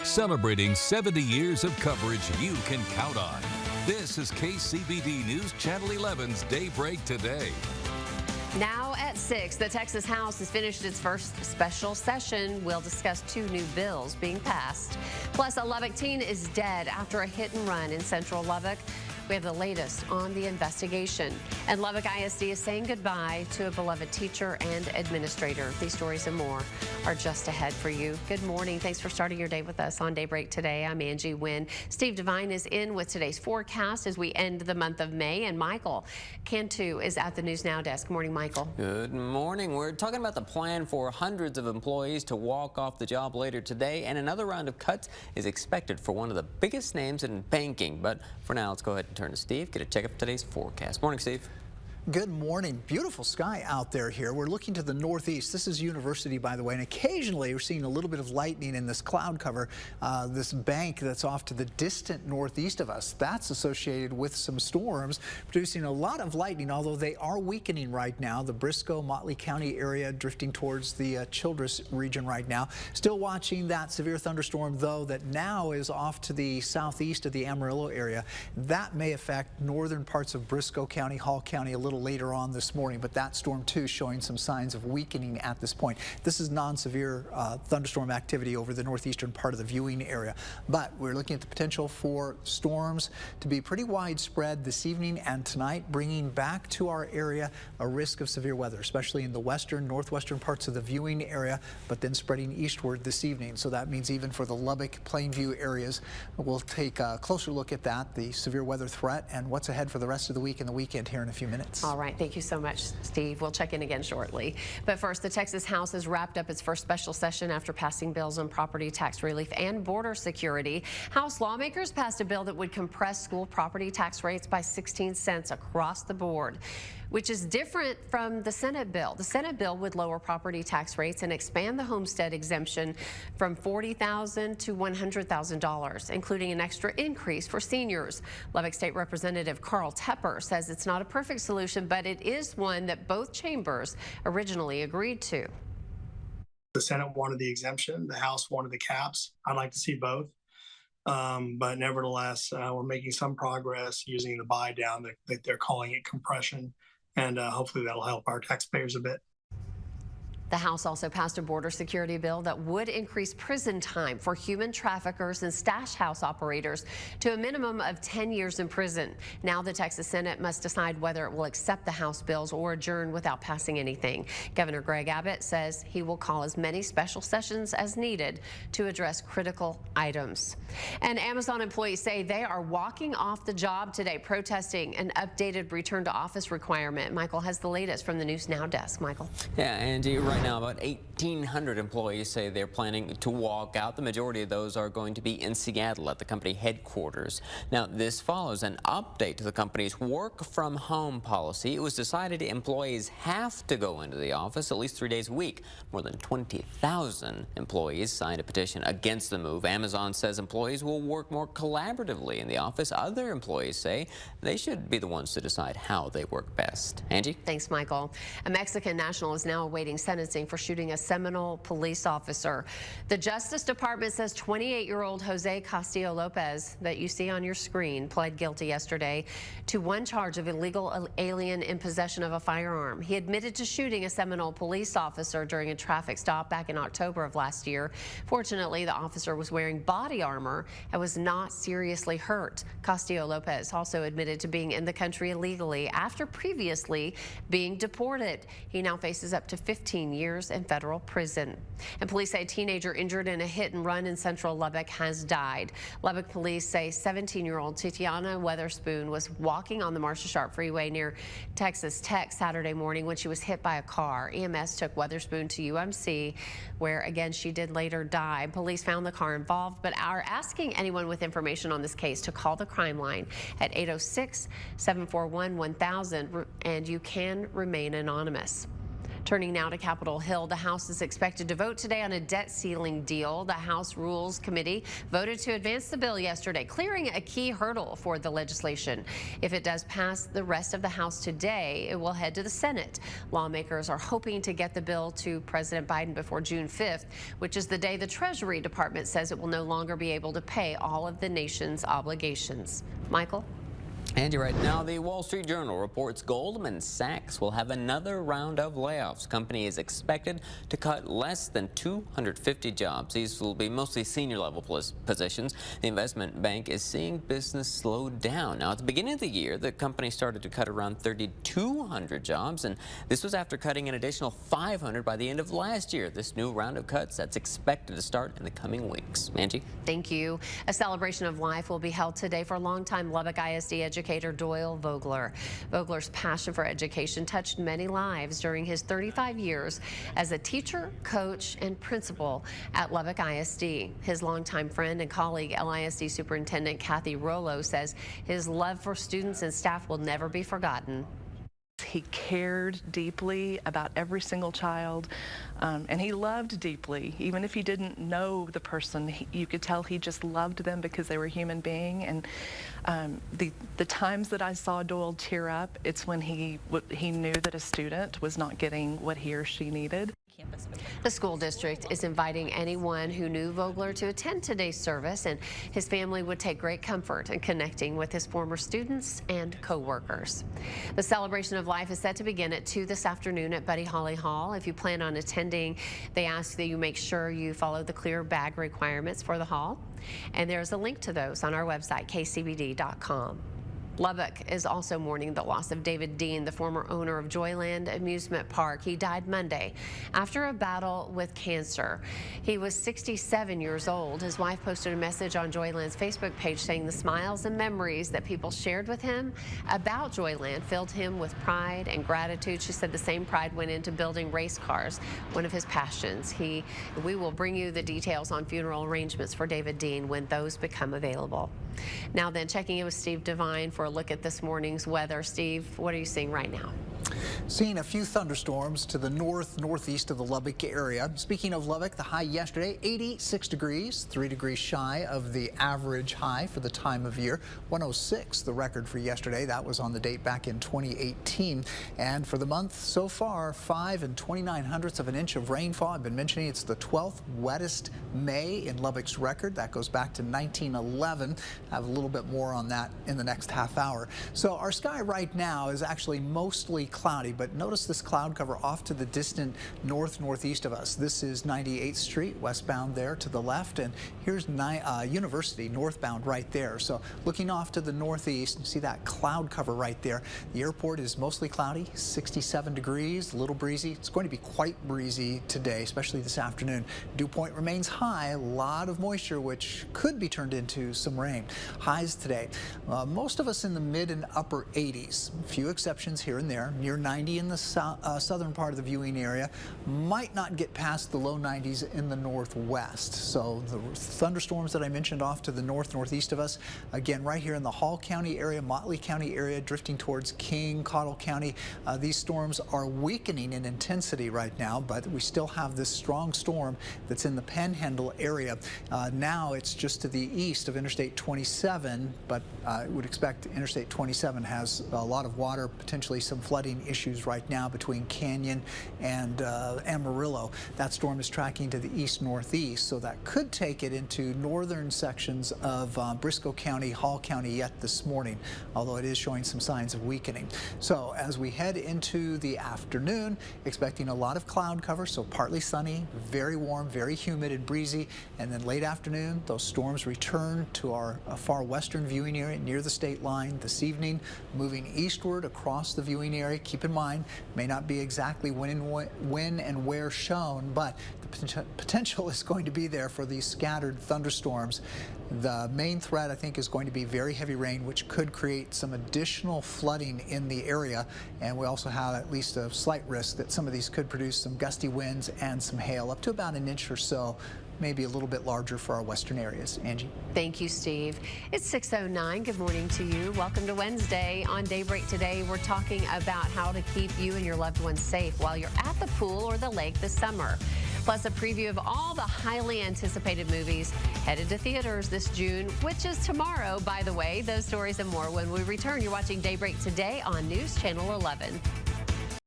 celebrating 70 years of coverage you can count on. This is KCBD News Channel 11's Daybreak Today. Now at 6, the Texas House has finished its first special session. We'll discuss 2 new bills being passed. Plus, a Lubbock teen is dead after a hit and run in central Lubbock. We have the latest on the investigation. And Lubbock ISD is saying goodbye to a beloved teacher and administrator. These stories and more are just ahead for you. Good morning. Thanks for starting your day with us on Daybreak Today. I'm Angie Wynn. Steve Devine is in with today's forecast as we end the month of May. And Michael Cantu is at the News Now desk. Good morning, Michael. Good morning. We're talking about the plan for hundreds of employees to walk off the job later today. And another round of cuts is expected for one of the biggest names in banking. But for now, let's go ahead and turn to Steve. Get a check of today's forecast. Morning, Steve. Good morning. Beautiful sky out there here. We're looking to the northeast. This is University, by the way, and occasionally we're seeing a little bit of lightning in this cloud cover. This bank that's off to the distant northeast of us, that's associated with some storms producing a lot of lightning, although they are weakening right now. The Briscoe, Motley County area drifting towards the Childress region right now. Still watching that severe thunderstorm, though, that now is off to the southeast of the Amarillo area. That may affect northern parts of Briscoe County, Hall County a little later on this morning, but that storm too showing some signs of weakening at this point. This is non-severe thunderstorm activity over the northeastern part of the viewing area, but we're looking at the potential for storms to be pretty widespread this evening and tonight, bringing back to our area a risk of severe weather, especially in the western, northwestern parts of the viewing area, but then spreading eastward this evening. So that means even for the Lubbock, Plainview areas, we'll take a closer look at that, the severe weather threat, and what's ahead for the rest of the week and the weekend here in a few minutes. All right. Thank you so much, Steve. We'll check in again shortly. But first, the Texas House has wrapped up its first special session after passing bills on property tax relief and border security. House lawmakers passed a bill that would compress school property tax rates by 16 cents across the board, which is different from the Senate bill. The Senate bill would lower property tax rates and expand the homestead exemption from $40,000 to $100,000, including an extra increase for seniors. Lubbock State Representative Carl Tepper says it's not a perfect solution, but it is one that both chambers originally agreed to. The Senate wanted the exemption, the House wanted the caps. I'd like to see both. But nevertheless, we're making some progress using the buy down that they're calling it compression. And hopefully that'll help our taxpayers a bit. The House also passed a border security bill that would increase prison time for human traffickers and stash house operators to a minimum of 10 years in prison. Now the Texas Senate must decide whether it will accept the House bills or adjourn without passing anything. Governor Greg Abbott says he will call as many special sessions as needed to address critical items. And Amazon employees say they are walking off the job today, protesting an updated return to office requirement. Michael has the latest from the News Now desk. Michael. Yeah, Angie, right now about 1,800 employees say they're planning to walk out. The majority of those are going to be in Seattle at the company headquarters. Now, this follows an update to the company's work from home policy. It was decided employees have to go into the office at least 3 days a week. More than 20,000 employees signed a petition against the move. Amazon says employees will work more collaboratively in the office. Other employees say they should be the ones to decide how they work best. Angie? Thanks, Michael. A Mexican national is now awaiting sentencing for shooting a Seminole police officer. The Justice Department says 28-year-old Jose Castillo Lopez, that you see on your screen, pled guilty yesterday to one charge of illegal alien in possession of a firearm. He admitted to shooting a Seminole police officer during a traffic stop back in October of last year. Fortunately, the officer was wearing body armor and was not seriously hurt. Castillo Lopez also admitted to being in the country illegally after previously being deported. He now faces up to 15 years in federal prison. And police say a teenager injured in a hit and run in central Lubbock has died. Lubbock police say 17-year-old Titiana Weatherspoon was walking on the Marcia Sharp Freeway near Texas Tech Saturday morning when she was hit by a car. EMS took Weatherspoon to UMC, where again she did later die. Police found the car involved, but are asking anyone with information on this case to call the crime line at 806-741-1000, and you can remain anonymous. Turning now to Capitol Hill, the House is expected to vote today on a debt ceiling deal. The House Rules Committee voted to advance the bill yesterday, clearing a key hurdle for the legislation. If it does pass the rest of the House today, it will head to the Senate. Lawmakers are hoping to get the bill to President Biden before June 5th, which is the day the Treasury Department says it will no longer be able to pay all of the nation's obligations. Michael? Andy, right now, the Wall Street Journal reports Goldman Sachs will have another round of layoffs. Company is expected to cut less than 250 jobs. These will be mostly senior-level positions. The investment bank is seeing business slow down. Now, at the beginning of the year, the company started to cut around 3,200 jobs, and this was after cutting an additional 500 by the end of last year. This new round of cuts that's expected to start in the coming weeks. Angie? Thank you. A celebration of life will be held today for longtime Lubbock ISD educator Doyle Vogler. Vogler's passion for education touched many lives during his 35 years as a teacher, coach, and principal at Lubbock ISD. His longtime friend and colleague, LISD Superintendent Kathy Rollo, says his love for students and staff will never be forgotten. He cared deeply about every single child, and he loved deeply. Even if he didn't know the person, you could tell he just loved them because they were a human being. And the times that I saw Doyle tear up, it's when he knew that a student was not getting what he or she needed. The school district is inviting anyone who knew Vogler to attend today's service, and his family would take great comfort in connecting with his former students and co-workers. The celebration of life is set to begin at 2 this afternoon at Buddy Holly Hall. If you plan on attending, they ask that you make sure you follow the clear bag requirements for the hall, and there's a link to those on our website, kcbd.com. Lubbock is also mourning the loss of David Dean, the former owner of Joyland Amusement Park. He died Monday after a battle with cancer. He was 67 years old. His wife posted a message on Joyland's Facebook page saying the smiles and memories that people shared with him about Joyland filled him with pride and gratitude. She said the same pride went into building race cars, one of his passions. We will bring you the details on funeral arrangements for David Dean when those become available. Now then, checking in with Steve Devine for a look at this morning's weather. Steve, what are you seeing right now? Seeing a few thunderstorms to the northeast of the Lubbock area. Speaking of Lubbock, the high yesterday, 86 degrees, 3 degrees shy of the average high for the time of year. 106, the record for yesterday. That was on the date back in 2018. And for the month so far, 5 29/100ths of an inch of rainfall. I've been mentioning it's the 12th wettest May in Lubbock's record. That goes back to 1911. I have a little bit more on that in the next half hour. So our sky right now is actually mostly cloudy, but notice this cloud cover off to the distant northeast of us. This is 98th Street westbound there to the left, and here's University northbound right there. So looking off to the northeast, you see that cloud cover right there. The airport is mostly cloudy, 67 degrees, a little breezy. It's going to be quite breezy today, especially this afternoon. Dew point remains high, a lot of moisture, which could be turned into some rain. Highs today, most of us in the mid and upper 80s. A few exceptions here and there. Near 90 in the southern part of the viewing area. Might not get past the low 90s in the northwest. So the thunderstorms that I mentioned off to the northeast of us, again right here in the Hall County area, Motley County area, drifting towards King, Cottle County. These storms are weakening in intensity right now, but we still have this strong storm that's in the Panhandle area. Now it's just to the east of Interstate 27, but I would expect Interstate 27 has a lot of water, potentially some flooding issues right now between Canyon and Amarillo. That storm is tracking to the east-northeast, so that could take it into northern sections of Briscoe County, Hall County yet this morning, although it is showing some signs of weakening. So as we head into the afternoon, expecting a lot of cloud cover, so partly sunny, very warm, very humid and breezy, and then late afternoon, those storms return to our far western viewing area near the state line this evening, moving eastward across the viewing area. Keep in mind, may not be exactly when and where shown, but the potential is going to be there for these scattered thunderstorms. The main threat, I think, is going to be very heavy rain, which could create some additional flooding in the area. And we also have at least a slight risk that some of these could produce some gusty winds and some hail, up to about an inch or so maybe a little bit larger for our western areas. Angie? Thank you, Steve. It's 6:09. Good morning to you. Welcome to Wednesday. On Daybreak today, we're talking about how to keep you and your loved ones safe while you're at the pool or the lake this summer. Plus a preview of all the highly anticipated movies headed to theaters this June, which is tomorrow, by the way. Those stories and more when we return. You're watching Daybreak today on News Channel 11.